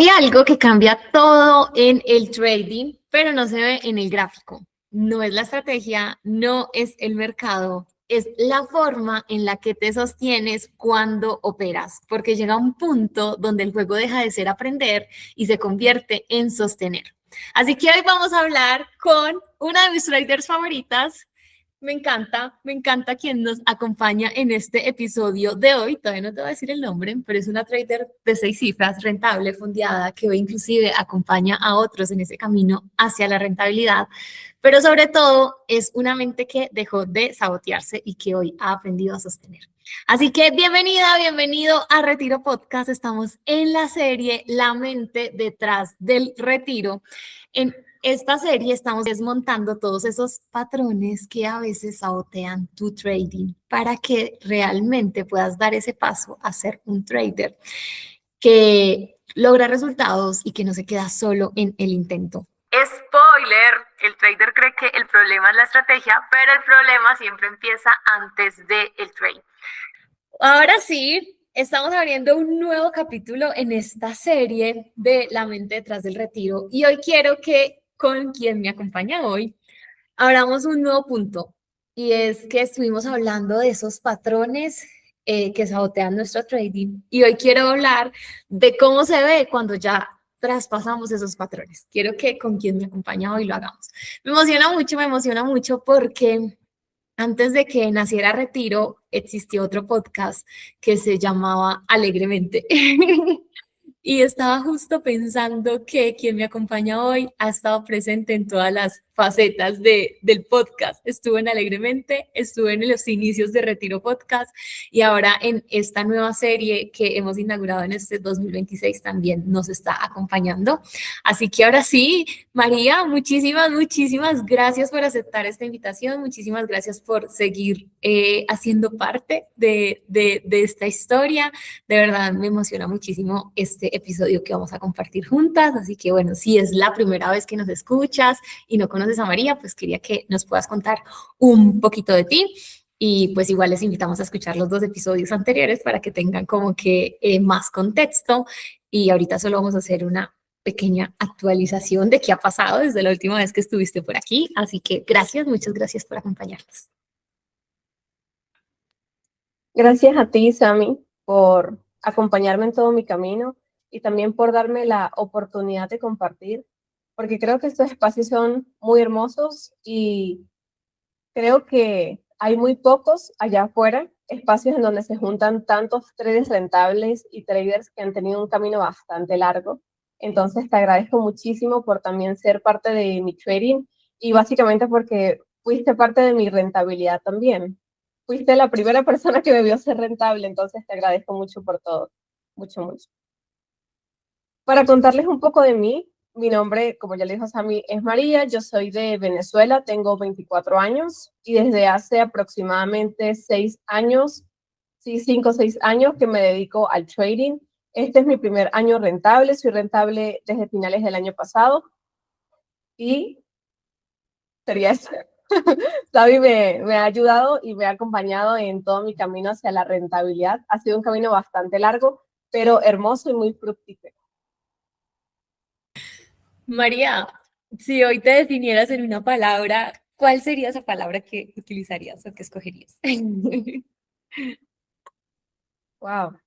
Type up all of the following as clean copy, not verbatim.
Hay algo que cambia todo en el trading, pero no se ve en el gráfico. No es la estrategia, no es el mercado, es la forma en la que te sostienes cuando operas, porque llega un punto donde el juego deja de ser aprender y se convierte en sostener. Así que hoy vamos a hablar con una de mis traders favoritas. Me encanta quien nos acompaña en este episodio de hoy. Todavía no te voy a decir el nombre, pero es una trader de 6 cifras, rentable, fondeada, que hoy inclusive acompaña a otros en ese camino hacia la rentabilidad. Pero sobre todo es una mente que dejó de sabotearse y que hoy ha aprendido a sostener. Así que bienvenida, bienvenido a Retiro Podcast. Estamos en la serie La mente detrás del retiro. En esta serie estamos desmontando todos esos patrones que a veces sabotean tu trading para que realmente puedas dar ese paso a ser un trader que logra resultados y que no se queda solo en el intento. Spoiler, el trader cree que el problema es la estrategia, pero el problema siempre empieza antes del trade. Ahora sí, estamos abriendo un nuevo capítulo en esta serie de La mente detrás del retiro y hoy quiero que con quien me acompaña hoy abramos un nuevo punto y es que estuvimos hablando de esos patrones que sabotean nuestro trading y hoy quiero hablar de cómo se ve cuando ya traspasamos esos patrones. Quiero que con quien me acompaña hoy lo hagamos. Me emociona mucho porque antes de que naciera Retiro, existió otro podcast que se llamaba Alegremente. Y estaba justo pensando que quien me acompaña hoy ha estado presente en todas las facetas del podcast. Estuvo en Alegremente, estuvo en los inicios de Retiro Podcast y ahora en esta nueva serie que hemos inaugurado en este 2026 también nos está acompañando. Así que ahora sí, María, muchísimas gracias por aceptar esta invitación, muchísimas gracias por seguir haciendo parte de esta historia. De verdad, me emociona muchísimo este episodio que vamos a compartir juntas. Así que bueno, si es la primera vez que nos escuchas y no conoces a María, pues quería que nos puedas contar un poquito de ti. Y pues igual les invitamos a escuchar los 2 episodios anteriores para que tengan como que más contexto. Y ahorita solo vamos a hacer una pequeña actualización de qué ha pasado desde la última vez que estuviste por aquí. Así que gracias, muchas gracias por acompañarnos. Gracias a ti, Sami, por acompañarme en todo mi camino y también por darme la oportunidad de compartir, porque creo que estos espacios son muy hermosos y creo que hay muy pocos allá afuera, espacios en donde se juntan tantos traders rentables y traders que han tenido un camino bastante largo. Entonces te agradezco muchísimo por también ser parte de mi trading y básicamente porque fuiste parte de mi rentabilidad también. Fuiste la primera persona que me vio ser rentable, entonces te agradezco mucho por todo. Mucho. Para contarles un poco de mí, mi nombre, como ya le dijo Sami, es María, yo soy de Venezuela, tengo 24 años y desde hace aproximadamente 6 años, sí, 5 o 6 años que me dedico al trading. Este es mi primer año rentable, soy rentable desde finales del año pasado y sería eso. Xavi me ha ayudado y me ha acompañado en todo mi camino hacia la rentabilidad. Ha sido un camino bastante largo, pero hermoso y muy fructífero. María, si hoy te definieras en una palabra, ¿cuál sería esa palabra que utilizarías o que escogerías? Wow.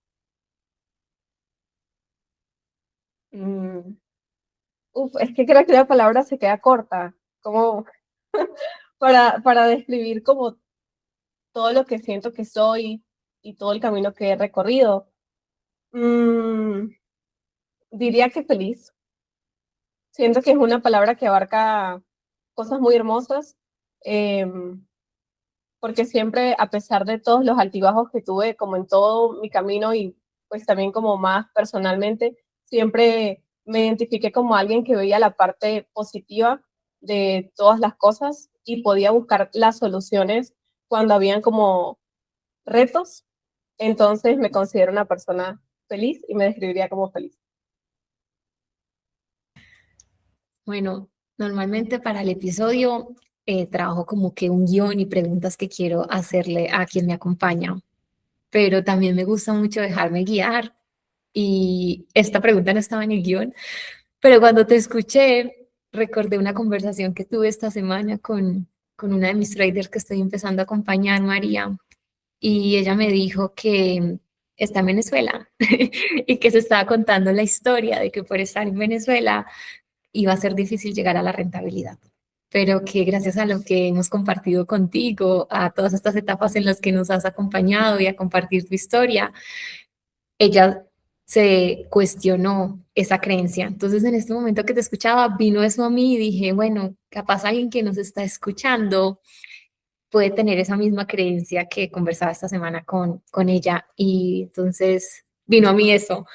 Mm. Es que creo que la palabra se queda corta, como para describir como todo lo que siento que soy y todo el camino que he recorrido. Mm, diría que feliz. Siento que es una palabra que abarca cosas muy hermosas, porque siempre, a pesar de todos los altibajos que tuve, como en todo mi camino y pues también como más personalmente, siempre me identifiqué como alguien que veía la parte positiva de todas las cosas y podía buscar las soluciones cuando habían como retos. Entonces me considero una persona feliz y me describiría como feliz. Bueno, normalmente para el episodio trabajo como que un guión y preguntas que quiero hacerle a quien me acompaña, pero también me gusta mucho dejarme guiar y esta pregunta no estaba en el guión, pero cuando te escuché, recordé una conversación que tuve esta semana con una de mis traders que estoy empezando a acompañar, María, y ella me dijo que está en Venezuela y que se estaba contando la historia de que por estar en Venezuela iba a ser difícil llegar a la rentabilidad, pero que gracias a lo que hemos compartido contigo, a todas estas etapas en las que nos has acompañado y a compartir tu historia, ella se cuestionó esa creencia. Entonces, en este momento que te escuchaba, vino eso a mí y dije, bueno, capaz alguien que nos está escuchando puede tener esa misma creencia que conversaba esta semana con ella. Y entonces vino a mí eso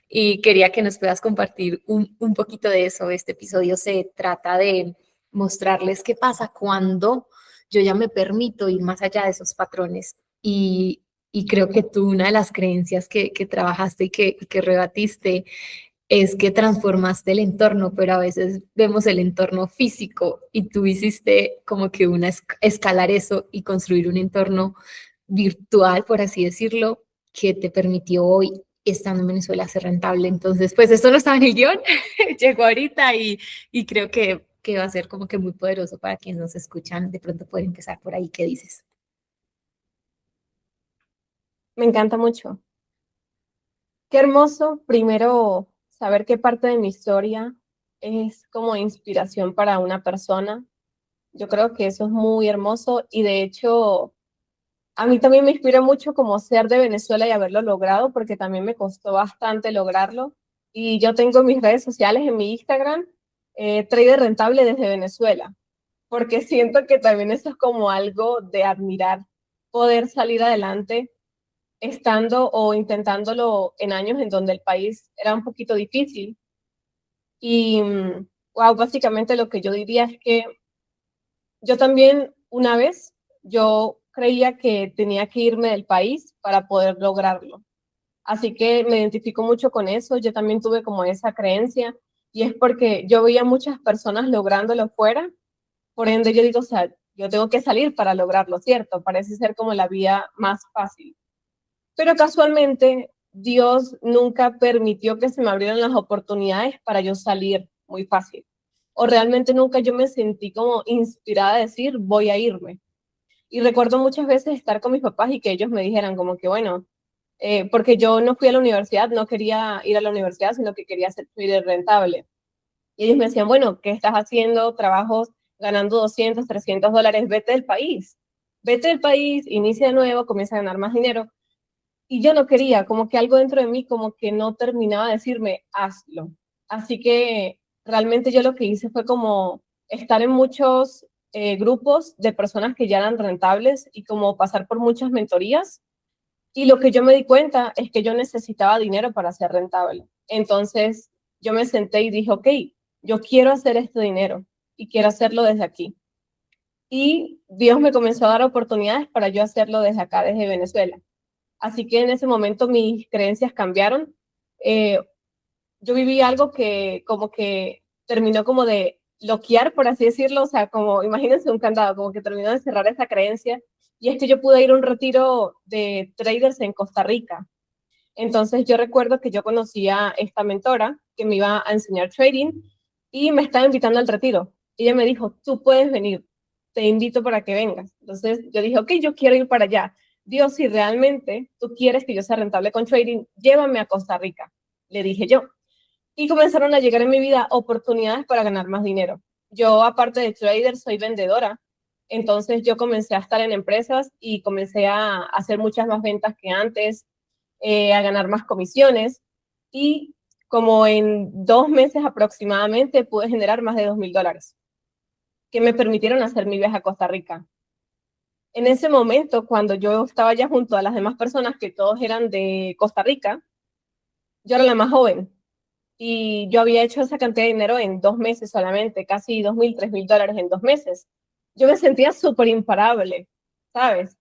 y quería que nos puedas compartir un poquito de eso. Este episodio se trata de mostrarles qué pasa cuando yo ya me permito ir más allá de esos patrones. Y creo que tú, una de las creencias que trabajaste y que rebatiste es que transformaste el entorno, pero a veces vemos el entorno físico y tú hiciste como que escalar eso y construir un entorno virtual, por así decirlo, que te permitió hoy, estando en Venezuela, ser rentable. Entonces, pues esto no estaba en el guión, llegó ahorita y creo que va a ser como que muy poderoso para quienes nos escuchan, de pronto poder empezar por ahí. ¿Qué dices? Me encanta mucho. Qué hermoso, primero, saber qué parte de mi historia es como inspiración para una persona. Yo creo que eso es muy hermoso y de hecho a mí también me inspira mucho como ser de Venezuela y haberlo logrado porque también me costó bastante lograrlo. Y yo tengo mis redes sociales en mi Instagram, Trader Rentable desde Venezuela, porque siento que también eso es como algo de admirar, poder salir adelante estando o intentándolo en años en donde el país era un poquito difícil. Y, wow, básicamente lo que yo diría es que yo también una vez, yo creía que tenía que irme del país para poder lograrlo. Así que me identifico mucho con eso. Yo también tuve como esa creencia y es porque yo veía muchas personas lográndolo fuera. Por ende, yo digo, o sea, yo tengo que salir para lograrlo, ¿cierto? Parece ser como la vía más fácil. Pero casualmente, Dios nunca permitió que se me abrieran las oportunidades para yo salir muy fácil. O realmente nunca yo me sentí como inspirada a decir, voy a irme. Y recuerdo muchas veces estar con mis papás y que ellos me dijeran como que, bueno, porque yo no fui a la universidad, no quería ir a la universidad, sino que quería ser trader rentable. Y ellos me decían, bueno, ¿qué estás haciendo? Trabajos ganando 200, $300, vete del país, inicia de nuevo, comienza a ganar más dinero. Y yo no quería, como que algo dentro de mí como que no terminaba de decirme, hazlo. Así que realmente yo lo que hice fue como estar en muchos grupos de personas que ya eran rentables y como pasar por muchas mentorías. Y lo que yo me di cuenta es que yo necesitaba dinero para ser rentable. Entonces yo me senté y dije, ok, yo quiero hacer este dinero y quiero hacerlo desde aquí. Y Dios me comenzó a dar oportunidades para yo hacerlo desde acá, desde Venezuela. Así que en ese momento mis creencias cambiaron. Eh, yo viví algo que como que terminó como de bloquear, por así decirlo, o sea, como imagínense un candado, como que terminó de cerrar esa creencia. Y es que yo pude ir a un retiro de traders en Costa Rica. Entonces yo recuerdo que yo conocí a esta mentora que me iba a enseñar trading y me estaba invitando al retiro. Y ella me dijo, tú puedes venir, te invito para que vengas. Entonces yo dije, ok, yo quiero ir para allá. Dios, si realmente tú quieres que yo sea rentable con trading, llévame a Costa Rica, le dije yo. Y comenzaron a llegar en mi vida oportunidades para ganar más dinero. Yo, aparte de trader, soy vendedora. Entonces yo comencé a estar en empresas y comencé a hacer muchas más ventas que antes, a ganar más comisiones y como en 2 meses aproximadamente pude generar más de $2,000 que me permitieron hacer mi viaje a Costa Rica. En ese momento, cuando yo estaba ya junto a las demás personas que todos eran de Costa Rica, yo era la más joven y yo había hecho esa cantidad de dinero en 2 meses solamente, casi $2,000, $3,000 en 2 meses. Yo me sentía súper imparable, ¿sabes?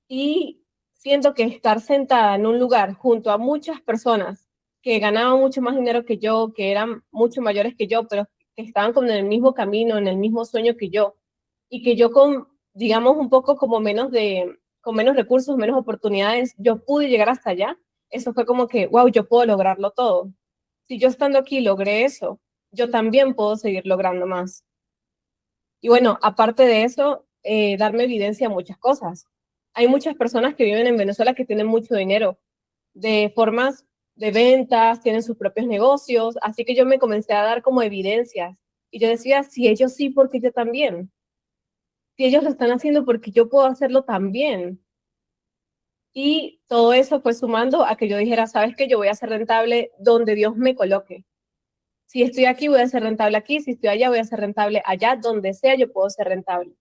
Y siento que estar sentada en un lugar junto a muchas personas que ganaban mucho más dinero que yo, que eran mucho mayores que yo, pero que estaban como en el mismo camino, en el mismo sueño que yo, y que yo con, digamos, un poco como con menos recursos, menos oportunidades, yo pude llegar hasta allá, eso fue como que, wow, yo puedo lograrlo todo. Si yo estando aquí logré eso, yo también puedo seguir logrando más. Y bueno, aparte de eso, darme evidencia a muchas cosas. Hay muchas personas que viven en Venezuela que tienen mucho dinero, de formas de ventas, tienen sus propios negocios, así que yo me comencé a dar como evidencias. Y yo decía, si ellos sí, ¿por qué yo también? Si ellos lo están haciendo, porque yo puedo hacerlo también. Y todo eso fue sumando a que yo dijera, sabes que yo voy a ser rentable donde Dios me coloque. Si estoy aquí, voy a ser rentable aquí. Si estoy allá, voy a ser rentable allá. Donde sea, yo puedo ser rentable.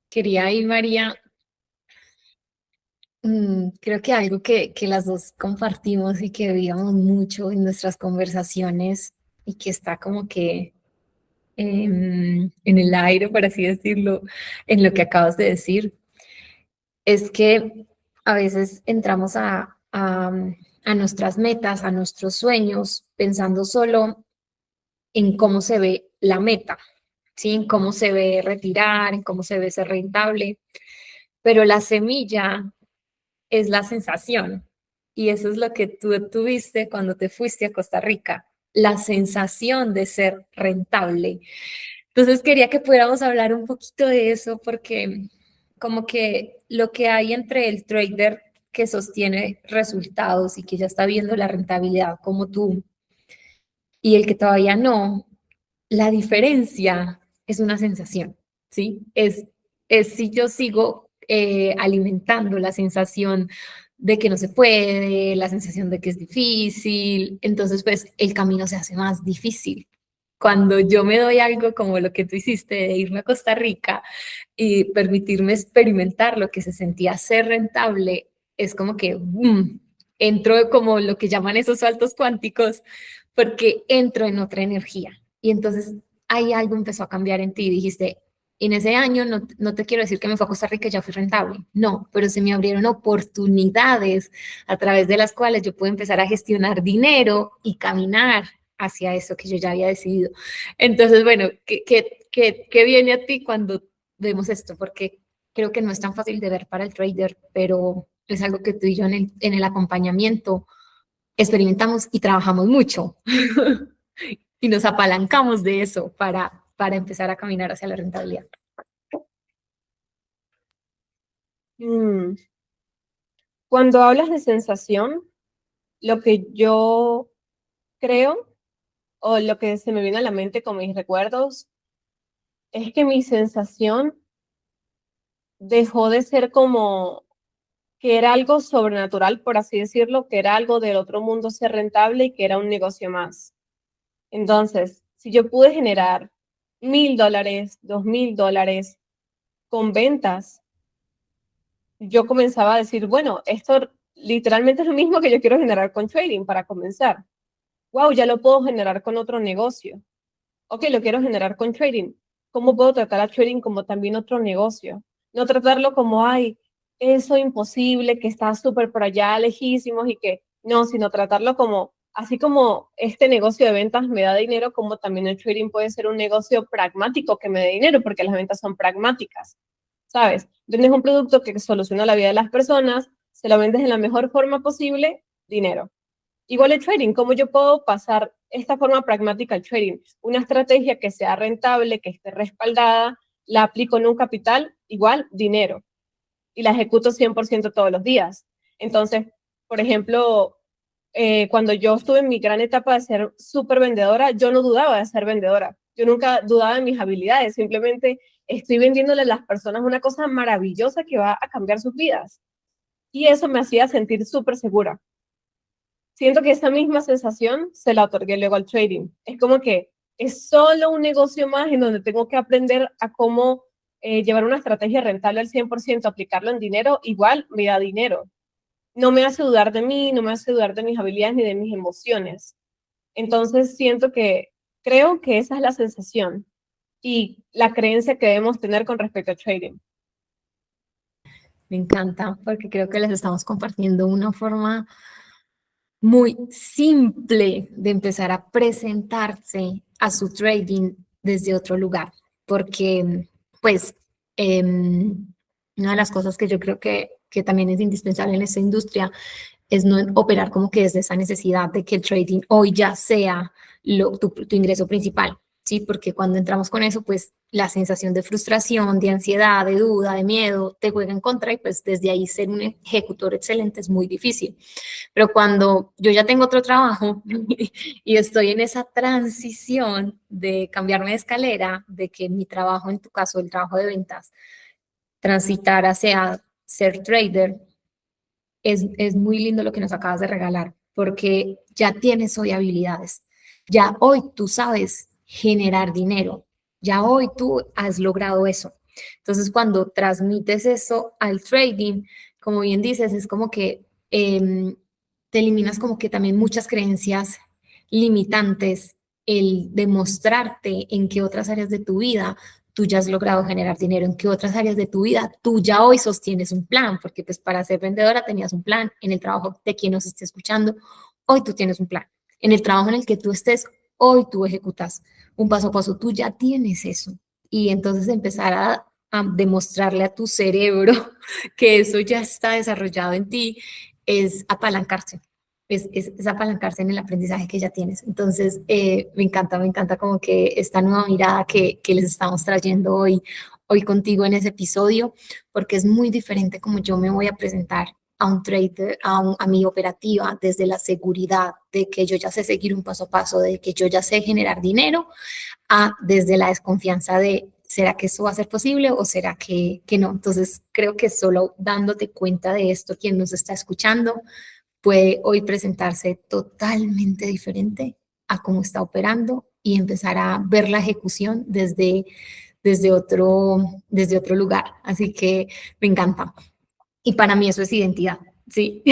Quería ir, María, creo que algo que las dos compartimos y que vivíamos mucho en nuestras conversaciones y que está como que en el aire, por así decirlo, en lo que acabas de decir, es que a veces entramos a nuestras metas, a nuestros sueños, pensando solo en cómo se ve la meta, ¿sí? En cómo se ve retirar, en cómo se ve ser rentable, pero la semilla es la sensación. Y eso es lo que tú tuviste cuando te fuiste a Costa Rica, la sensación de ser rentable. Entonces quería que pudiéramos hablar un poquito de eso porque como que lo que hay entre el trader que sostiene resultados y que ya está viendo la rentabilidad como tú y el que todavía no, la diferencia es una sensación, ¿sí? Es si yo sigo alimentando la sensación de que no se puede, la sensación de que es difícil, entonces pues el camino se hace más difícil. Cuando yo me doy algo como lo que tú hiciste de irme a Costa Rica y permitirme experimentar lo que se sentía ser rentable, es como que entro como lo que llaman esos saltos cuánticos, porque entro en otra energía. Y entonces ahí algo empezó a cambiar en ti. Dijiste, en ese año no te quiero decir que me fue a Costa Rica y ya fui rentable, no, pero se me abrieron oportunidades a través de las cuales yo puedo empezar a gestionar dinero y caminar hacia eso que yo ya había decidido. Entonces, bueno, ¿qué viene a ti cuando vemos esto? Porque creo que no es tan fácil de ver para el trader, pero es algo que tú y yo en el acompañamiento experimentamos y trabajamos mucho y nos apalancamos de eso para empezar a caminar hacia la rentabilidad. Mm. Cuando hablas de sensación, lo que yo creo o lo que se me viene a la mente con mis recuerdos es que mi sensación dejó de ser como que era algo sobrenatural, por así decirlo, que era algo del otro mundo ser rentable y que era un negocio más. Entonces, si yo pude generar $1,000, $2,000 con ventas, yo comenzaba a decir, bueno, esto literalmente es lo mismo que yo quiero generar con trading para comenzar. Wow, ya lo puedo generar con otro negocio. Ok, lo quiero generar con trading. ¿Cómo puedo tratar a trading como también otro negocio? No tratarlo como, ay, eso imposible, que está súper por allá, lejísimos y que no, sino tratarlo como, así como este negocio de ventas me da dinero, como también el trading puede ser un negocio pragmático que me dé dinero, porque las ventas son pragmáticas, ¿sabes? Tienes un producto que soluciona la vida de las personas, se lo vendes de la mejor forma posible, dinero. Igual el trading, ¿cómo yo puedo pasar esta forma pragmática al trading? Una estrategia que sea rentable, que esté respaldada, la aplico en un capital, igual dinero, y la ejecuto 100% todos los días. Entonces, por ejemplo, cuando yo estuve en mi gran etapa de ser súper vendedora, yo no dudaba de ser vendedora. Yo nunca dudaba de mis habilidades, simplemente estoy vendiéndole a las personas una cosa maravillosa que va a cambiar sus vidas. Y eso me hacía sentir súper segura. Siento que esa misma sensación se la otorgué luego al trading. Es como que es solo un negocio más en donde tengo que aprender a cómo llevar una estrategia rentable al 100%, aplicarlo en dinero, igual me da dinero. No me hace dudar de mí, no me hace dudar de mis habilidades ni de mis emociones. Entonces siento que creo que esa es la sensación y la creencia que debemos tener con respecto al trading. Me encanta porque creo que les estamos compartiendo una forma muy simple de empezar a presentarse a su trading desde otro lugar, porque pues una de las cosas que yo creo que también es indispensable en esta industria es no operar como que desde esa necesidad de que el trading hoy ya sea tu ingreso principal, ¿sí? Porque cuando entramos con eso, pues la sensación de frustración, de ansiedad, de duda, de miedo, te juega en contra y pues desde ahí ser un ejecutor excelente es muy difícil. Pero cuando yo ya tengo otro trabajo y estoy en esa transición de cambiarme de escalera, de que mi trabajo, en tu caso, el trabajo de ventas, transitar hacia ser trader, es muy lindo lo que nos acabas de regalar, porque ya tienes hoy habilidades, ya hoy tú sabes generar dinero, ya hoy tú has logrado eso. Entonces, cuando transmites eso al trading, como bien dices, es como que te eliminas como que también muchas creencias limitantes, el demostrarte en qué otras áreas de tu vida tú ya has logrado generar dinero, en qué otras áreas de tu vida tú ya hoy sostienes un plan, porque pues para ser vendedora tenías un plan, en el trabajo de quien nos esté escuchando, hoy tú tienes un plan, en el trabajo en el que tú estés, hoy tú ejecutas un paso a paso, tú ya tienes eso. Y entonces empezar a demostrarle a tu cerebro que eso ya está desarrollado en ti, es apalancarse. Es apalancarse en el aprendizaje que ya tienes. Entonces, me encanta como que esta nueva mirada que les estamos trayendo hoy contigo en ese episodio, porque es muy diferente como yo me voy a presentar a un trader, a mi operativa, desde la seguridad de que yo ya sé seguir un paso a paso, de que yo ya sé generar dinero, a desde la desconfianza de, ¿será que eso va a ser posible o será que no? Entonces, creo que solo dándote cuenta de esto, quien nos está escuchando, puede hoy presentarse totalmente diferente a cómo está operando y empezar a ver la ejecución desde otro lugar. Así que me encanta. Y para mí eso es identidad, ¿sí?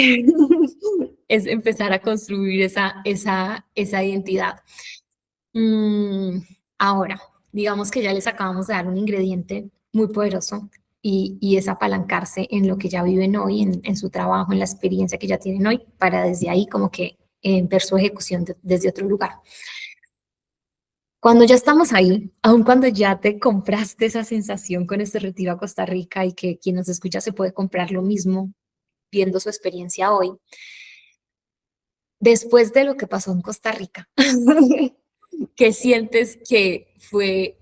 Es empezar a construir esa identidad. Mm, ahora, digamos que ya les acabamos de dar un ingrediente muy poderoso y es apalancarse en lo que ya viven hoy, en su trabajo, en la experiencia que ya tienen hoy, para desde ahí como que ver su ejecución desde otro lugar. Cuando ya estamos ahí, aun cuando ya te compraste esa sensación con este retiro a Costa Rica y que quien nos escucha se puede comprar lo mismo viendo su experiencia hoy, después de lo que pasó en Costa Rica, ¿qué sientes que fue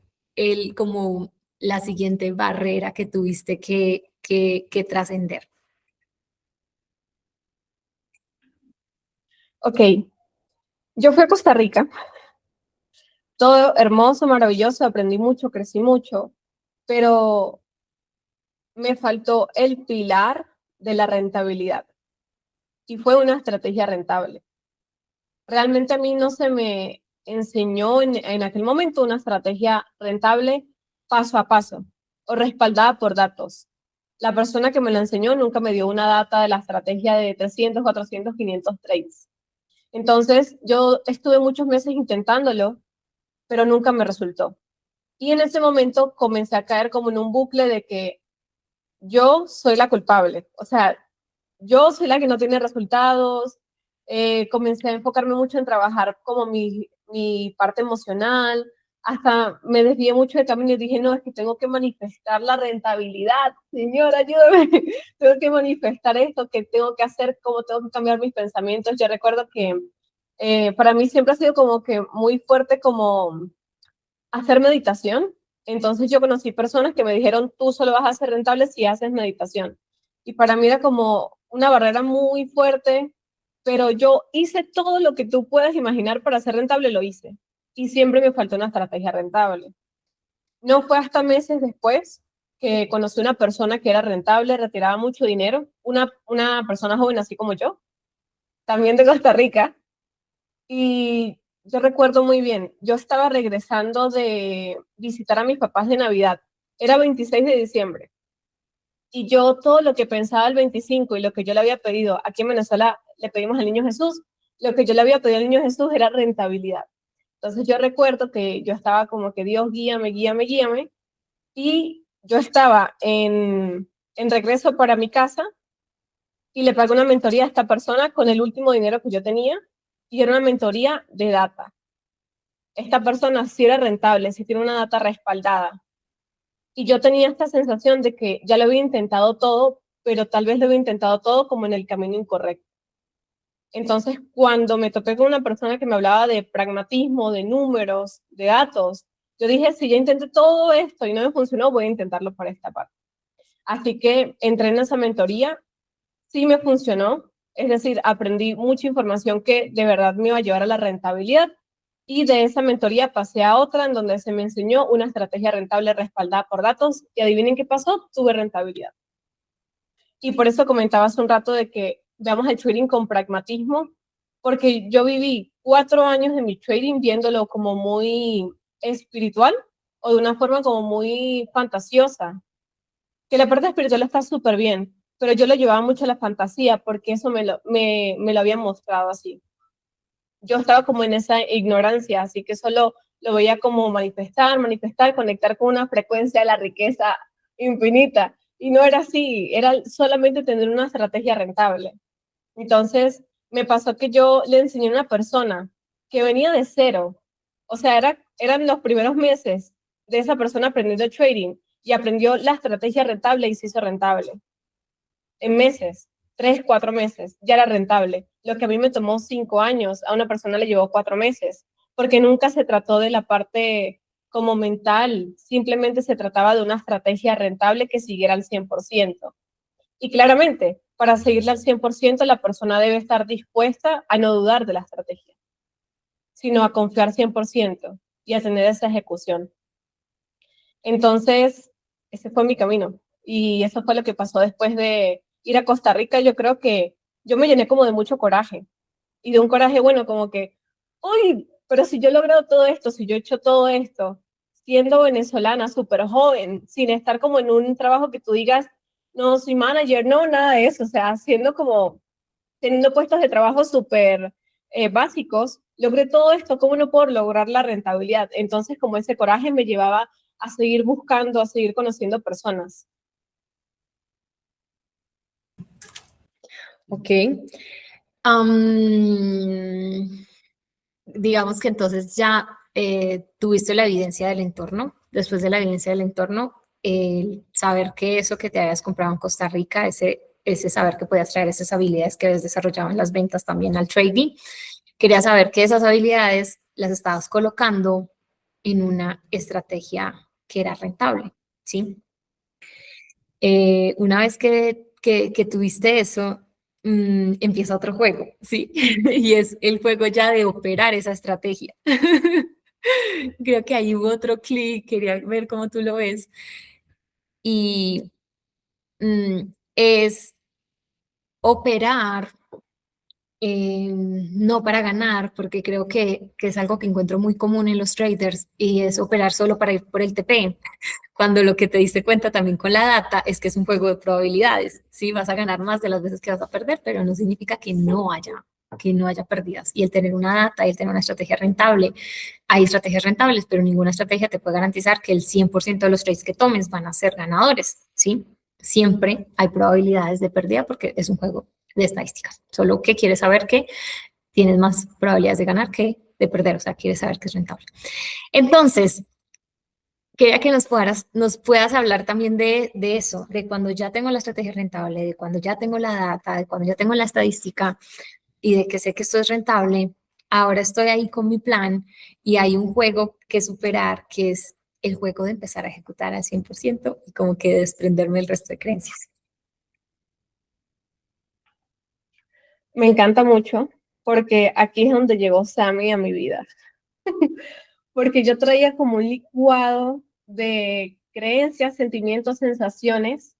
como la siguiente barrera que tuviste que trascender? Ok, yo fui a Costa Rica, todo hermoso, maravilloso, aprendí mucho, crecí mucho, pero me faltó el pilar de la rentabilidad y fue una estrategia rentable. Realmente a mí no se me enseñó en aquel momento una estrategia rentable paso a paso o respaldada por datos. La persona que me lo enseñó nunca me dio una data de la estrategia de 300, 400, 500 trades. Entonces yo estuve muchos meses intentándolo, pero nunca me resultó. Y en ese momento comencé a caer como en un bucle de que yo soy la culpable. O sea, yo soy la que no tiene resultados. Comencé a enfocarme mucho en trabajar como mi parte emocional. Hasta me desvié mucho de camino y dije, no, es que tengo que manifestar la rentabilidad. Señor, ayúdame. Tengo que manifestar esto, que tengo que hacer, cómo tengo que cambiar mis pensamientos. Yo recuerdo que para mí siempre ha sido como que muy fuerte como hacer meditación. Entonces yo conocí personas que me dijeron, tú solo vas a ser rentable si haces meditación. Y para mí era como una barrera muy fuerte, pero yo hice todo lo que tú puedas imaginar para ser rentable, lo hice. Y siempre me faltó una estrategia rentable. No fue hasta meses después que conocí una persona que era rentable, retiraba mucho dinero, una persona joven así como yo, también de Costa Rica, y yo recuerdo muy bien, yo estaba regresando de visitar a mis papás de Navidad. Era 26 de diciembre. Y yo todo lo que pensaba el 25 y lo que yo le había pedido, aquí en Venezuela le pedimos al Niño Jesús, lo que yo le había pedido al Niño Jesús era rentabilidad. Entonces yo recuerdo que yo estaba como que Dios guíame, guíame, guíame. Y yo estaba en regreso para mi casa y le pagué una mentoría a esta persona con el último dinero que yo tenía y era una mentoría de data. Esta persona sí era rentable, sí tiene una data respaldada. Y yo tenía esta sensación de que ya lo había intentado todo, pero tal vez lo había intentado todo como en el camino incorrecto. Entonces, cuando me topé con una persona que me hablaba de pragmatismo, de números, de datos, yo dije, si ya intenté todo esto y no me funcionó, voy a intentarlo para esta parte. Así que entré en esa mentoría, sí me funcionó, es decir, aprendí mucha información que de verdad me iba a llevar a la rentabilidad, y de esa mentoría pasé a otra en donde se me enseñó una estrategia rentable respaldada por datos, y adivinen qué pasó, tuve rentabilidad. Y por eso comentaba hace un rato de que veamos el trading con pragmatismo, porque yo viví 4 años de mi trading viéndolo como muy espiritual o de una forma como muy fantasiosa, que la parte espiritual está súper bien, pero yo lo llevaba mucho a la fantasía porque eso me lo habían mostrado así. Yo estaba como en esa ignorancia, así que solo lo veía como manifestar, manifestar, conectar con una frecuencia de la riqueza infinita. Y no era así, era solamente tener una estrategia rentable. Entonces, me pasó que yo le enseñé a una persona que venía de cero. O sea, eran los primeros meses de esa persona aprendiendo trading y aprendió la estrategia rentable y se hizo rentable. En meses, 3, 4 meses, ya era rentable. Lo que a mí me tomó 5 años, a una persona le llevó 4 meses, porque nunca se trató de la parte como mental, simplemente se trataba de una estrategia rentable que siguiera al 100%. Y claramente, para seguirla al 100%, la persona debe estar dispuesta a no dudar de la estrategia, sino a confiar 100% y a tener esa ejecución. Entonces, ese fue mi camino. Y eso fue lo que pasó después de ir a Costa Rica. Yo creo que yo me llené como de mucho coraje. Y de un coraje, bueno, como que, uy, pero si yo he logrado todo esto, si yo he hecho todo esto, siendo venezolana, súper joven, sin estar como en un trabajo que tú digas, no, soy manager, no, nada de eso. O sea, siendo como, teniendo puestos de trabajo súper básicos, logré todo esto, ¿cómo no puedo lograr la rentabilidad? Entonces, como ese coraje me llevaba a seguir buscando, a seguir conociendo personas. Ok. Am, digamos que entonces ya tuviste la evidencia del entorno. Después de la evidencia del entorno, el saber que eso que te habías comprado en Costa Rica, ese saber que podías traer esas habilidades que habías desarrollado en las ventas también al trading, quería saber que esas habilidades las estabas colocando en una estrategia que era rentable, ¿sí? Una vez que tuviste eso, empieza otro juego, ¿sí? Y es el juego ya de operar esa estrategia. Creo que ahí hubo otro clic, quería ver cómo tú lo ves. Y es operar, no para ganar, porque creo que es algo que encuentro muy común en los traders, y es operar solo para ir por el TP. Cuando lo que te diste cuenta también con la data es que es un juego de probabilidades, ¿sí? Vas a ganar más de las veces que vas a perder, pero no significa que no haya pérdidas. Y el tener una data y el tener una estrategia rentable, hay estrategias rentables, pero ninguna estrategia te puede garantizar que el 100% de los trades que tomes van a ser ganadores, ¿sí? Siempre hay probabilidades de pérdida porque es un juego de estadísticas. Solo que quieres saber que tienes más probabilidades de ganar que de perder, o sea, quieres saber que es rentable. Entonces, quería que nos puedas hablar también de eso, de cuando ya tengo la estrategia rentable, de cuando ya tengo la data, de cuando ya tengo la estadística y de que sé que esto es rentable. Ahora estoy ahí con mi plan y hay un juego que superar, que es el juego de empezar a ejecutar al 100% y como que desprenderme del resto de creencias. Me encanta mucho porque aquí es donde llegó Sammy a mi vida. Porque yo traía como un licuado de creencias, sentimientos, sensaciones,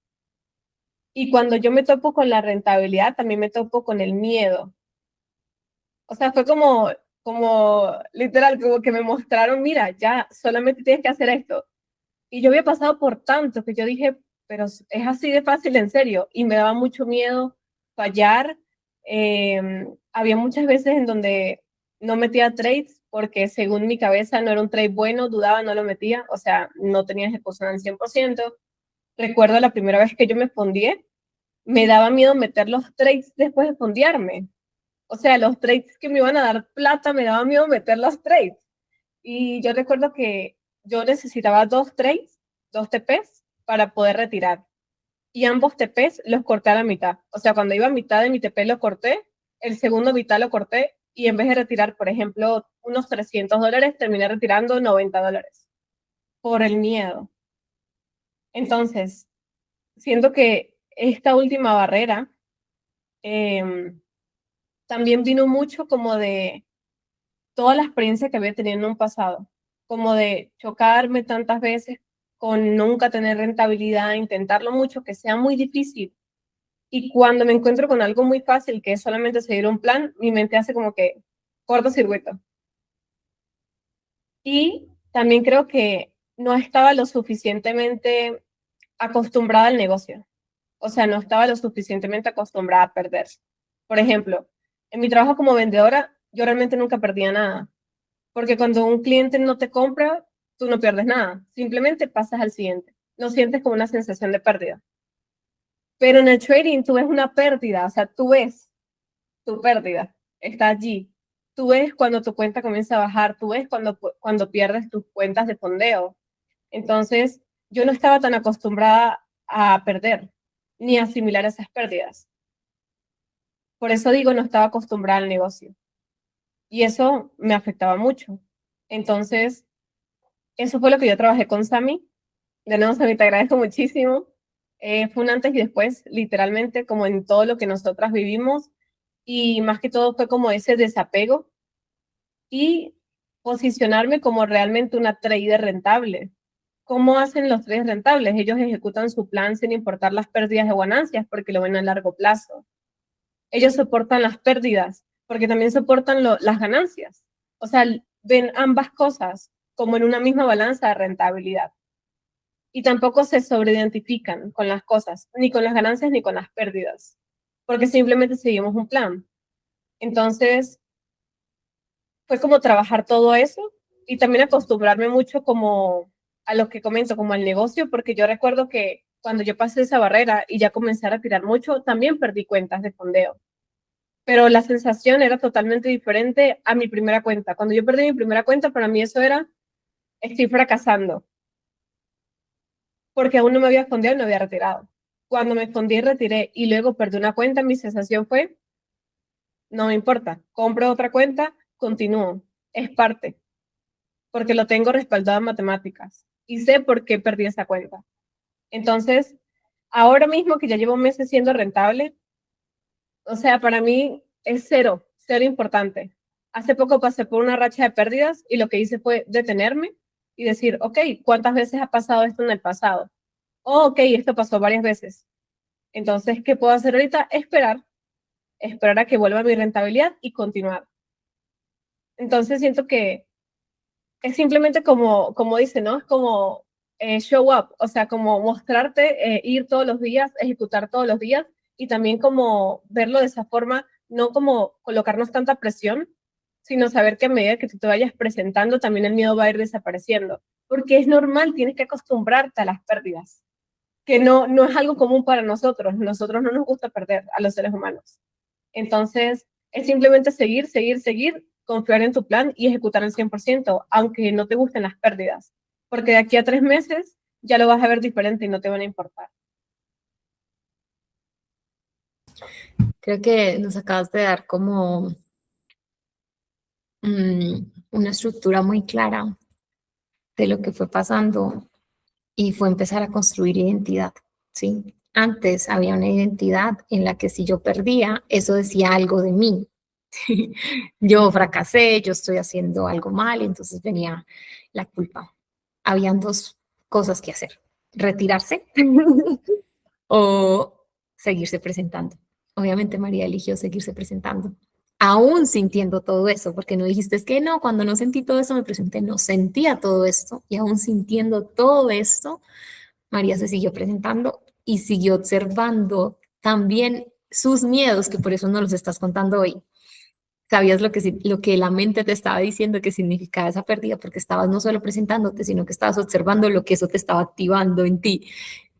y cuando yo me topo con la rentabilidad, también me topo con el miedo. O sea, fue como literal, como que me mostraron, mira, ya solamente tienes que hacer esto. Y yo había pasado por tanto que yo dije, pero es así de fácil, en serio. Y me daba mucho miedo fallar. Había muchas veces en donde no metía trades porque según mi cabeza no era un trade bueno, dudaba, no lo metía. O sea, no tenía ejecución al 100%. Recuerdo la primera vez que yo me fondié, me daba miedo meter los trades después de fondearme. O sea, los trades que me iban a dar plata, me daba miedo meter los trades. Y yo recuerdo que yo necesitaba 2 trades, 2 TPs, para poder retirar. Y ambos TPs los corté a la mitad. O sea, cuando iba a mitad de mi TP lo corté el segundo vital lo corté y en vez de retirar, por ejemplo, unos $300, terminé retirando $90 por el miedo. Entonces, siento que esta última barrera también vino mucho como de toda la experiencia que había tenido en un pasado, como de chocarme tantas veces con nunca tener rentabilidad, intentarlo mucho, que sea muy difícil. Y cuando me encuentro con algo muy fácil, que es solamente seguir un plan, mi mente hace como que cortocircuito. Y también creo que no estaba lo suficientemente acostumbrada al negocio. O sea, no estaba lo suficientemente acostumbrada a perder. Por ejemplo, en mi trabajo como vendedora, yo realmente nunca perdía nada. Porque cuando un cliente no te compra, tú no pierdes nada. Simplemente pasas al siguiente. No sientes como una sensación de pérdida. Pero en el trading tú ves una pérdida. O sea, tú ves tu pérdida. Está allí. Tú ves cuando tu cuenta comienza a bajar. Tú ves cuando pierdes tus cuentas de fondeo. Entonces, yo no estaba tan acostumbrada a perder ni a asimilar esas pérdidas. Por eso digo, no estaba acostumbrada al negocio. Y eso me afectaba mucho. Entonces, eso fue lo que yo trabajé con Sami. De nuevo, Sami, te agradezco muchísimo. Fue un antes y después, literalmente, como en todo lo que nosotras vivimos. Y más que todo fue como ese desapego y posicionarme como realmente una trader rentable. ¿Cómo hacen los traders rentables? Ellos ejecutan su plan sin importar las pérdidas o ganancias porque lo ven a largo plazo. Ellos soportan las pérdidas porque también soportan las ganancias. O sea, ven ambas cosas como en una misma balanza de rentabilidad. Y tampoco se sobreidentifican con las cosas, ni con las ganancias ni con las pérdidas, porque simplemente seguimos un plan. Entonces, fue como trabajar todo eso y también acostumbrarme mucho como a lo que comento, como al negocio, porque yo recuerdo que cuando yo pasé esa barrera y ya comencé a retirar mucho, también perdí cuentas de fondeo. Pero la sensación era totalmente diferente a mi primera cuenta. Cuando yo perdí mi primera cuenta, para mí eso era, estoy fracasando, porque aún no me había fondeado y no había retirado. Cuando me fondé y retiré y luego perdí una cuenta, mi sensación fue, no me importa, compro otra cuenta, continúo, es parte, porque lo tengo respaldado en matemáticas y sé por qué perdí esa cuenta. Entonces, ahora mismo que ya llevo meses siendo rentable, o sea, para mí es cero, cero importante. Hace poco pasé por una racha de pérdidas y lo que hice fue detenerme y decir, ok, ¿cuántas veces ha pasado esto en el pasado? Oh, ok, esto pasó varias veces. Entonces, ¿qué puedo hacer ahorita? Esperar a que vuelva mi rentabilidad y continuar. Entonces, siento que es simplemente como dice, ¿no? Es como show up, o sea, como mostrarte, ir todos los días, ejecutar todos los días y también como verlo de esa forma, no como colocarnos tanta presión, sino saber que a medida que tú te vayas presentando, también el miedo va a ir desapareciendo, porque es normal, tienes que acostumbrarte a las pérdidas, que no es algo común para nosotros no nos gusta perder a los seres humanos. Entonces, es simplemente seguir, seguir, seguir, confiar en tu plan y ejecutar al 100%, aunque no te gusten las pérdidas, porque de aquí a 3 meses ya lo vas a ver diferente y no te van a importar. Creo que nos acabas de dar como una estructura muy clara de lo que fue pasando y fue empezar a construir identidad, ¿sí? Antes había una identidad en la que si yo perdía, eso decía algo de mí. Yo fracasé, yo estoy haciendo algo mal, y entonces venía la culpa. Habían dos cosas que hacer, retirarse o seguirse presentando. Obviamente María eligió seguirse presentando, aún sintiendo todo eso, porque no dijiste es que no, cuando no sentí todo esto me presenté, no sentía todo esto y aún sintiendo todo esto, María se siguió presentando y siguió observando también sus miedos, que por eso no los estás contando hoy. Sabías lo que la mente te estaba diciendo que significaba esa pérdida, porque estabas no solo presentándote, sino que estabas observando lo que eso te estaba activando en ti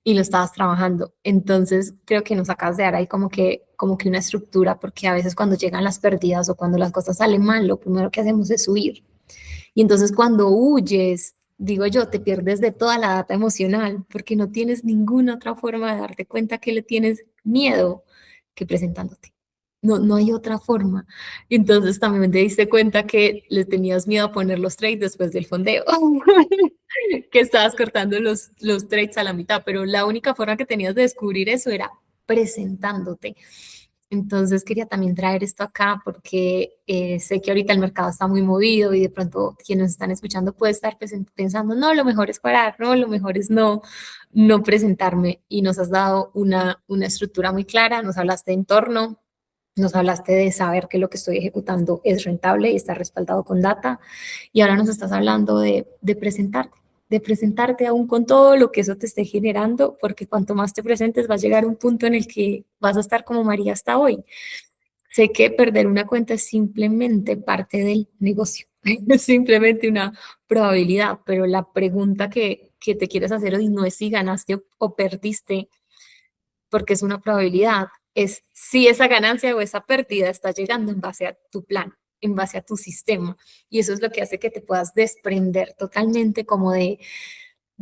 y lo estabas trabajando. Entonces, creo que nos acabas de dar ahí como que una estructura, porque a veces cuando llegan las pérdidas o cuando las cosas salen mal, lo primero que hacemos es huir. Y entonces cuando huyes, digo yo, te pierdes de toda la data emocional, porque no tienes ninguna otra forma de darte cuenta que le tienes miedo que presentándote. no hay otra forma. Entonces también te diste cuenta que le tenías miedo a poner los trades después del fondeo, que estabas cortando los trades a la mitad, pero la única forma que tenías de descubrir eso era presentándote. Entonces quería también traer esto acá porque sé que ahorita el mercado está muy movido y de pronto quienes nos están escuchando puede estar pensando, no, lo mejor es parar, no, lo mejor es no presentarme. Y nos has dado una estructura muy clara, nos hablaste de entorno, nos hablaste de saber que lo que estoy ejecutando es rentable y está respaldado con data. Y ahora nos estás hablando de presentarte aún con todo lo que eso te esté generando, porque cuanto más te presentes va a llegar un punto en el que vas a estar como María hasta hoy. Sé que perder una cuenta es simplemente parte del negocio, es simplemente una probabilidad, pero la pregunta que te quieres hacer hoy no es si ganaste o perdiste, porque es una probabilidad, es si esa ganancia o esa pérdida está llegando en base a tu plan, en base a tu sistema. Y eso es lo que hace que te puedas desprender totalmente como de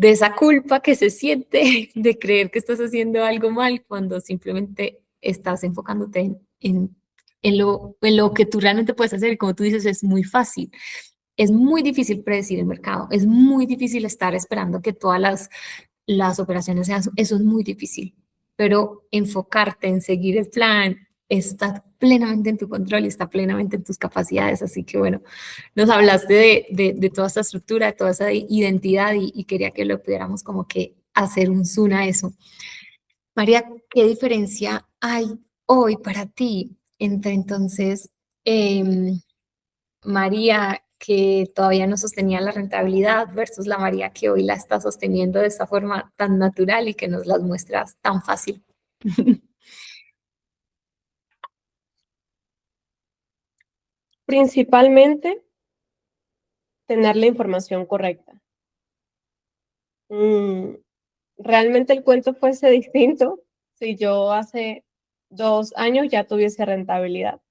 esa culpa que se siente de creer que estás haciendo algo mal cuando simplemente estás enfocándote en lo que tú realmente puedes hacer. Y como tú dices, es muy fácil. Es muy difícil predecir el mercado, es muy difícil estar esperando que todas las operaciones sean, eso es muy difícil, pero enfocarte en seguir el plan está plenamente en tu control y está plenamente en tus capacidades. Así que bueno, nos hablaste de toda esta estructura, de toda esa identidad y quería que lo pudiéramos como que hacer un zoom a eso. María, ¿qué diferencia hay hoy para ti entre entonces María que todavía no sostenía la rentabilidad versus la María que hoy la está sosteniendo de esta forma tan natural y que nos las muestras tan fácil? Principalmente tener la información correcta. Realmente el cuento fuese distinto si yo hace 2 años ya tuviese rentabilidad,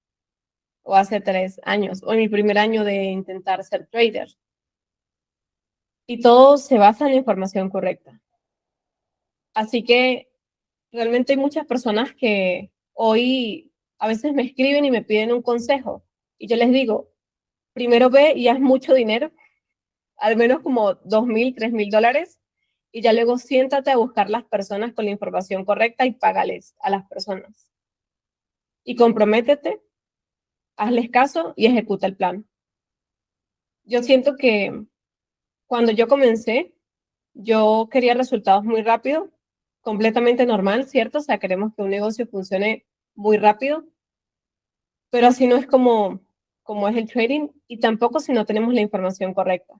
o hace 3 años, o en mi primer año de intentar ser trader. Y todo se basa en la información correcta. Así que realmente hay muchas personas que hoy a veces me escriben y me piden un consejo. Y yo les digo, primero ve y haz mucho dinero, al menos como 2.000, 3.000 dólares, y ya luego siéntate a buscar las personas con la información correcta y págales a las personas. Y comprométete, hazles caso y ejecuta el plan. Yo siento que cuando yo comencé, yo quería resultados muy rápido, completamente normal, ¿cierto? O sea, queremos que un negocio funcione muy rápido, pero así no es como es el trading y tampoco si no tenemos la información correcta.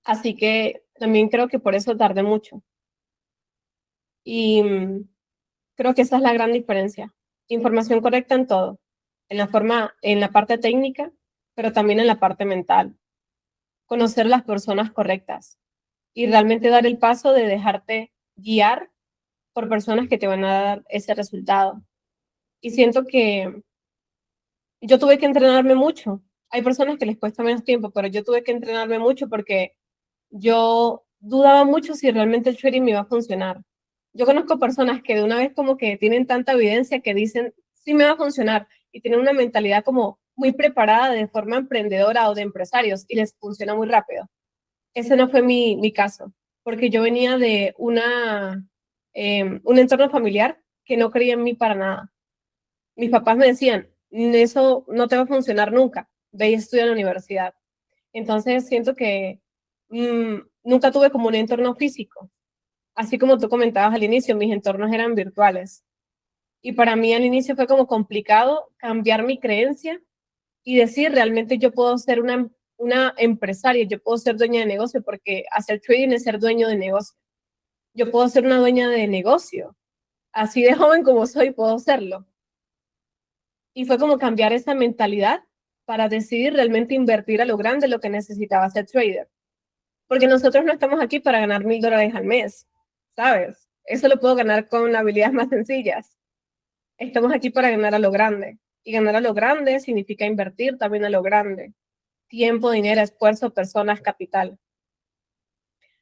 Así que también creo que por eso tardé mucho. Y creo que esa es la gran diferencia. Información correcta en todo, en la parte técnica, pero también en la parte mental. Conocer las personas correctas y realmente dar el paso de dejarte guiar por personas que te van a dar ese resultado. Y siento que yo tuve que entrenarme mucho. Hay personas que les cuesta menos tiempo, pero yo tuve que entrenarme mucho porque yo dudaba mucho si realmente el trading me iba a funcionar. Yo conozco personas que de una vez como que tienen tanta evidencia que dicen, sí me va a funcionar, y tienen una mentalidad como muy preparada de forma emprendedora o de empresarios y les funciona muy rápido. Ese no fue mi caso, porque yo venía de un entorno familiar que no creía en mí para nada. Mis papás me decían, eso no te va a funcionar nunca, ve y estudia en la universidad. Entonces siento que nunca tuve como un entorno físico. Así como tú comentabas al inicio, mis entornos eran virtuales. Y para mí al inicio fue como complicado cambiar mi creencia y decir, realmente yo puedo ser una empresaria, yo puedo ser dueña de negocio, porque hacer trading es ser dueño de negocio. Yo puedo ser una dueña de negocio. Así de joven como soy, puedo serlo. Y fue como cambiar esa mentalidad para decidir realmente invertir a lo grande lo que necesitaba ser trader. Porque nosotros no estamos aquí para ganar $1,000 al mes, ¿sabes? Eso lo puedo ganar con habilidades más sencillas. Estamos aquí para ganar a lo grande. Y ganar a lo grande significa invertir también a lo grande. Tiempo, dinero, esfuerzo, personas, capital.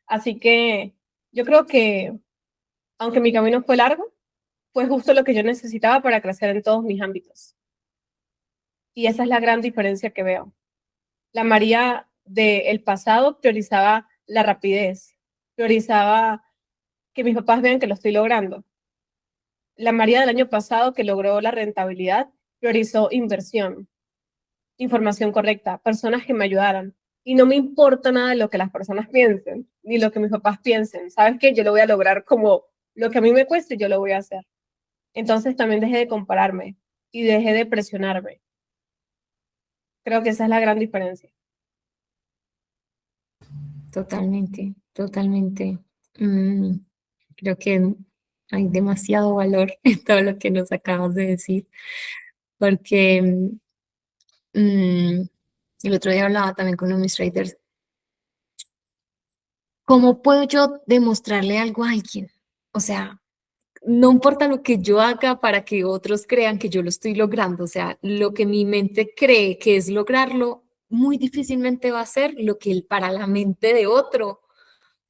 Así que yo creo que, aunque mi camino fue largo, fue justo lo que yo necesitaba para crecer en todos mis ámbitos. Y esa es la gran diferencia que veo. La María del pasado priorizaba la rapidez, priorizaba que mis papás vean que lo estoy logrando. La María del año pasado, que logró la rentabilidad, priorizó inversión, información correcta, personas que me ayudaran. Y no me importa nada de lo que las personas piensen, ni lo que mis papás piensen. ¿Sabes qué? Yo lo voy a lograr como lo que a mí me cueste, yo lo voy a hacer. Entonces también dejé de compararme y dejé de presionarme. Creo que esa es la gran diferencia. Totalmente, totalmente. Mm, creo que hay demasiado valor en todo lo que nos acabas de decir, porque el otro día hablaba también con uno de mis traders. ¿Cómo puedo yo demostrarle algo a alguien? O sea, no importa lo que yo haga para que otros crean que yo lo estoy logrando, o sea, lo que mi mente cree que es lograrlo, muy difícilmente va a ser lo que para la mente de otro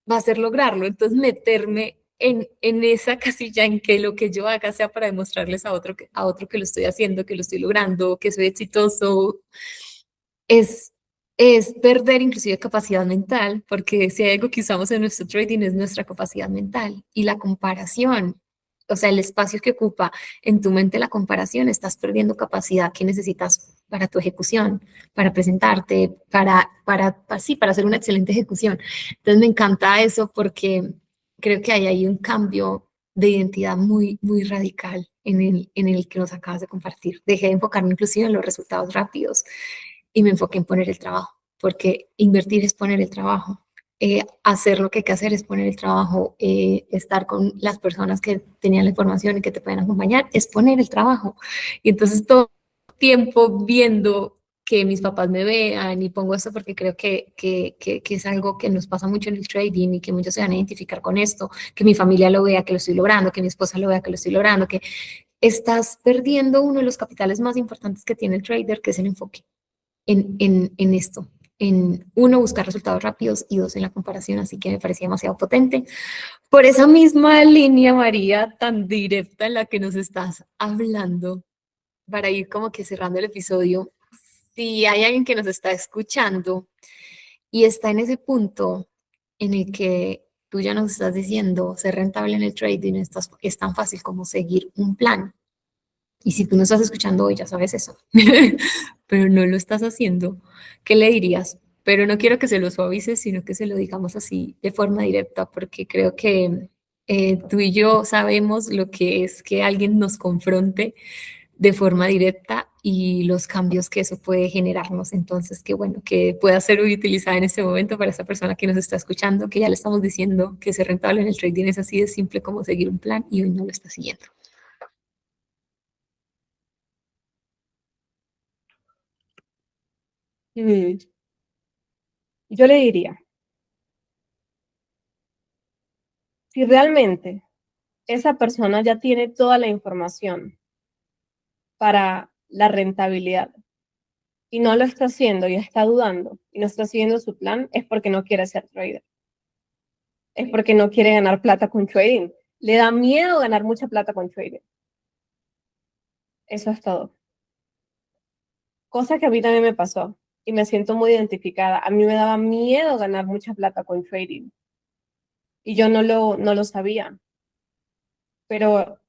va a ser lograrlo. Entonces, meterme en esa casilla en que lo que yo haga sea para demostrarles a otro que lo estoy haciendo, que lo estoy logrando, que soy exitoso, es, es perder inclusive capacidad mental, porque si hay algo que usamos en nuestro trading es nuestra capacidad mental y la comparación. O sea, el espacio que ocupa en tu mente la comparación, estás perdiendo capacidad que necesitas para tu ejecución, para presentarte, sí, para hacer una excelente ejecución. Entonces me encanta eso porque creo que hay ahí un cambio de identidad muy, muy radical en el que nos acabas de compartir. Dejé de enfocarme inclusive en los resultados rápidos y me enfoqué en poner el trabajo, porque invertir es poner el trabajo. Hacer lo que hay que hacer es poner el trabajo, estar con las personas que tenían la información y que te pueden acompañar, es poner el trabajo. Y entonces todo el tiempo viendo que mis papás me vean y pongo esto porque creo que es algo que nos pasa mucho en el trading y que muchos se van a identificar con esto, que mi familia lo vea, que lo estoy logrando, que mi esposa lo vea, que lo estoy logrando, que estás perdiendo uno de los capitales más importantes que tiene el trader, que es el enfoque en esto, en uno, buscar resultados rápidos y dos, en la comparación, así que me parecía demasiado potente. Por esa misma línea, María, tan directa en la que nos estás hablando, para ir como que cerrando el episodio, si hay alguien que nos está escuchando y está en ese punto en el que tú ya nos estás diciendo ser rentable en el trading es tan fácil como seguir un plan. Y si tú no estás escuchando hoy, ya sabes eso, pero no lo estás haciendo, ¿qué le dirías? Pero no quiero que se lo suavices, sino que se lo digamos así de forma directa, porque creo que tú y yo sabemos lo que es que alguien nos confronte de forma directa y los cambios que eso puede generarnos. Entonces, qué bueno que pueda ser utilizada en este momento para esa persona que nos está escuchando, que ya le estamos diciendo que ser rentable en el trading es así de simple como seguir un plan y hoy no lo está siguiendo. Mm, Yo le diría, si realmente esa persona ya tiene toda la información para la rentabilidad y no lo está haciendo y está dudando y no está siguiendo su plan, es porque no quiere ser trader. Es porque no quiere ganar plata con trading. Le da miedo ganar mucha plata con trading. Eso es todo. Cosa que a mí también me pasó y me siento muy identificada. A mí me daba miedo ganar mucha plata con trading y yo no lo sabía, pero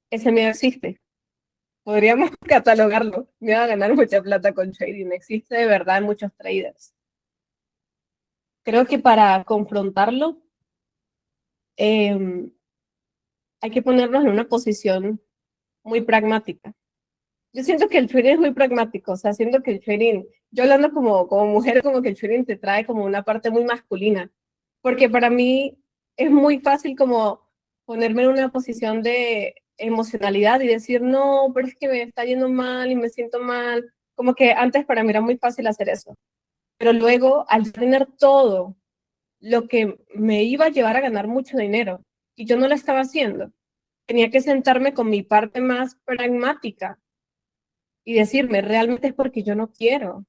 ese miedo existe. Podríamos catalogarlo. Miedo a ganar mucha plata con trading. Existe de verdad en muchos traders. Creo que para confrontarlo hay que ponernos en una posición muy pragmática. Yo siento que el trading es muy pragmático, o sea, siento que el trading, yo hablando como mujer, como que el trading te trae como una parte muy masculina, porque para mí es muy fácil como ponerme en una posición de emocionalidad y decir, no, pero es que me está yendo mal y me siento mal, como que antes para mí era muy fácil hacer eso, pero luego al tener todo lo que me iba a llevar a ganar mucho dinero y yo no lo estaba haciendo, tenía que sentarme con mi parte más pragmática y decirme, realmente es porque yo no quiero.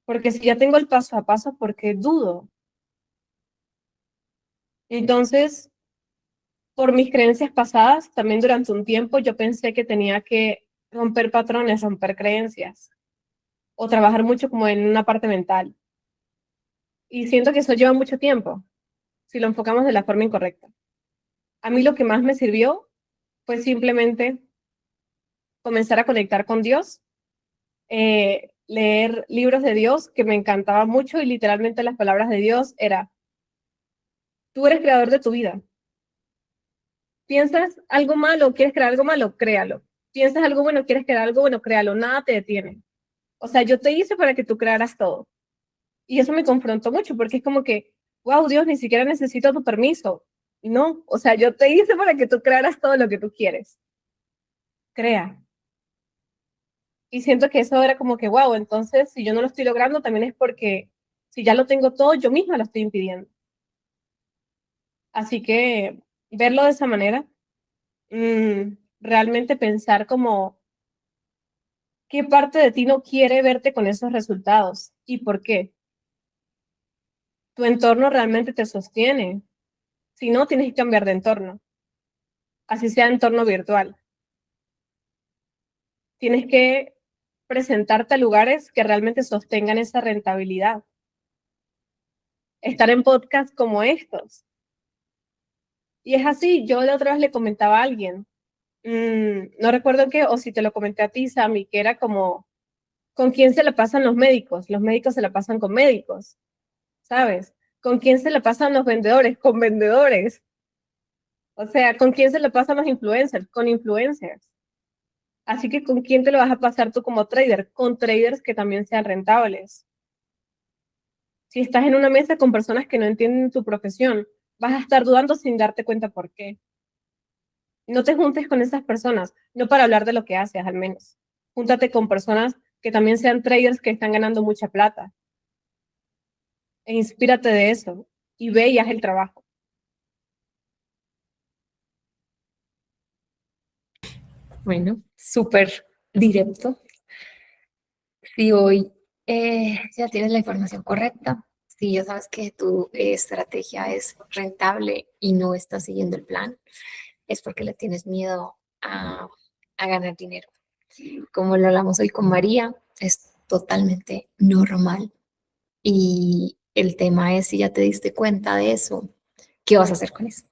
Porque si ya tengo el paso a paso, ¿por qué dudo? Entonces, por mis creencias pasadas, también durante un tiempo yo pensé que tenía que romper patrones, romper creencias o trabajar mucho como en una parte mental. Y siento que eso lleva mucho tiempo si lo enfocamos de la forma incorrecta. A mí lo que más me sirvió fue simplemente comenzar a conectar con Dios, leer libros de Dios que me encantaba mucho y literalmente las palabras de Dios era, tú eres creador de tu vida. ¿Piensas algo malo, quieres crear algo malo? Créalo. ¿Piensas algo bueno, quieres crear algo bueno? Créalo. Nada te detiene. O sea, yo te hice para que tú crearas todo. Y eso me confrontó mucho porque es como que, wow, Dios, ni siquiera necesito tu permiso. No, o sea, yo te hice para que tú crearas todo lo que tú quieres. Crea. Y siento que eso era como que, wow, entonces si yo no lo estoy logrando también es porque si ya lo tengo todo, yo misma lo estoy impidiendo. Así que verlo de esa manera, realmente pensar como qué parte de ti no quiere verte con esos resultados y por qué. Tu entorno realmente te sostiene. Si no, tienes que cambiar de entorno, así sea entorno virtual. Tienes que presentarte a lugares que realmente sostengan esa rentabilidad. Estar en podcasts como estos. Y es así, yo la otra vez le comentaba a alguien, no recuerdo qué, o si te lo comenté a ti, Sammy, que era como, ¿con quién se la pasan los médicos? Los médicos se la pasan con médicos, ¿sabes? ¿Con quién se la pasan los vendedores? Con vendedores. O sea, ¿con quién se la pasan los influencers? Con influencers. Así que ¿con quién te lo vas a pasar tú como trader? Con traders que también sean rentables. Si estás en una mesa con personas que no entienden tu profesión, vas a estar dudando sin darte cuenta por qué. No te juntes con esas personas, no para hablar de lo que haces al menos. Júntate con personas que también sean traders que están ganando mucha plata. E inspírate de eso y ve y haz el trabajo. Bueno, súper directo. Si hoy ya tienes la información correcta, si ya sabes que tu estrategia es rentable y no estás siguiendo el plan, es porque le tienes miedo a ganar dinero. Como lo hablamos hoy con María, es totalmente normal. Y el tema es, si ya te diste cuenta de eso, ¿qué vas a hacer con eso?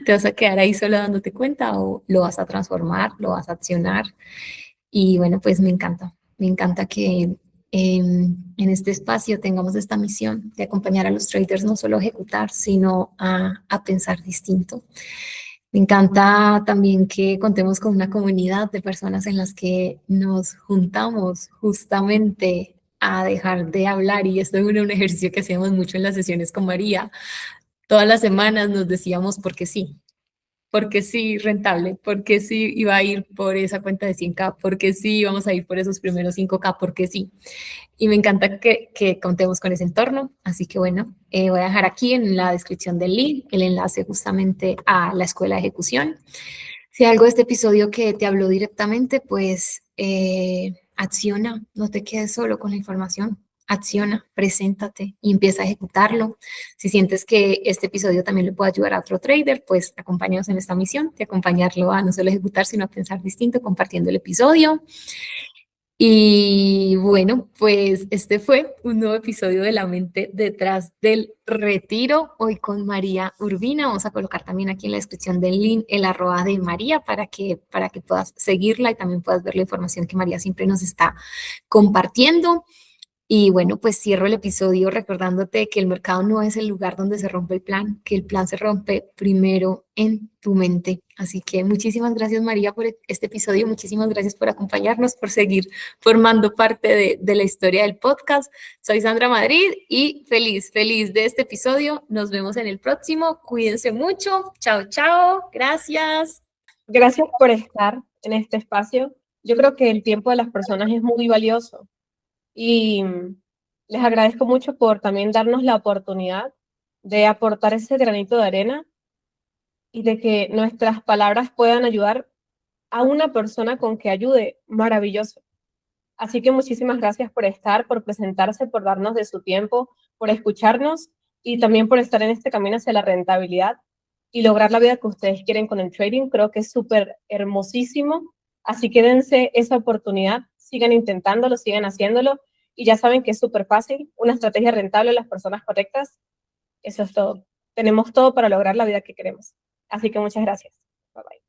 ¿Te vas a quedar ahí solo dándote cuenta o lo vas a transformar, lo vas a accionar? Y bueno, pues me encanta que en este espacio tengamos esta misión de acompañar a los traders no solo a ejecutar, sino a pensar distinto. Me encanta también que contemos con una comunidad de personas en las que nos juntamos justamente a dejar de hablar y esto es un ejercicio que hacíamos mucho en las sesiones con María. Todas las semanas nos decíamos porque sí rentable, porque sí iba a ir por esa cuenta de 100K, porque sí vamos a ir por esos primeros 5K, porque sí. Y me encanta que contemos con ese entorno. Así que bueno, voy a dejar aquí en la descripción del link el enlace justamente a la escuela de ejecución. Si hay algo de este episodio que te habló directamente, pues acciona, no te quedes solo con la información. Acciona, preséntate y empieza a ejecutarlo. Si sientes que este episodio también le puede ayudar a otro trader, pues acompáñanos en esta misión de acompañarlo a no solo ejecutar, sino a pensar distinto, compartiendo el episodio. Y bueno, pues este fue un nuevo episodio de La Mente Detrás del Retiro, hoy con María Urbina. Vamos a colocar también aquí en la descripción del link el arroba de María para que puedas seguirla y también puedas ver la información que María siempre nos está compartiendo. Y bueno, pues cierro el episodio recordándote que el mercado no es el lugar donde se rompe el plan, que el plan se rompe primero en tu mente. Así que muchísimas gracias María por este episodio, muchísimas gracias por acompañarnos, por seguir formando parte de la historia del podcast. Soy Sandra Madrid y feliz de este episodio. Nos vemos en el próximo. Cuídense mucho. Chao, chao. Gracias. Gracias por estar en este espacio. Yo creo que el tiempo de las personas es muy valioso y les agradezco mucho por también darnos la oportunidad de aportar ese granito de arena y de que nuestras palabras puedan ayudar a una persona con que ayude. Maravilloso. Así que muchísimas gracias por estar, por presentarse, por darnos de su tiempo, por escucharnos y también por estar en este camino hacia la rentabilidad y lograr la vida que ustedes quieren con el trading. Creo que es súper hermosísimo. Así que dense esa oportunidad, sigan intentándolo, sigan haciéndolo y ya saben que es súper fácil, una estrategia rentable, las personas correctas. Eso es todo. Tenemos todo para lograr la vida que queremos. Así que muchas gracias. Bye bye.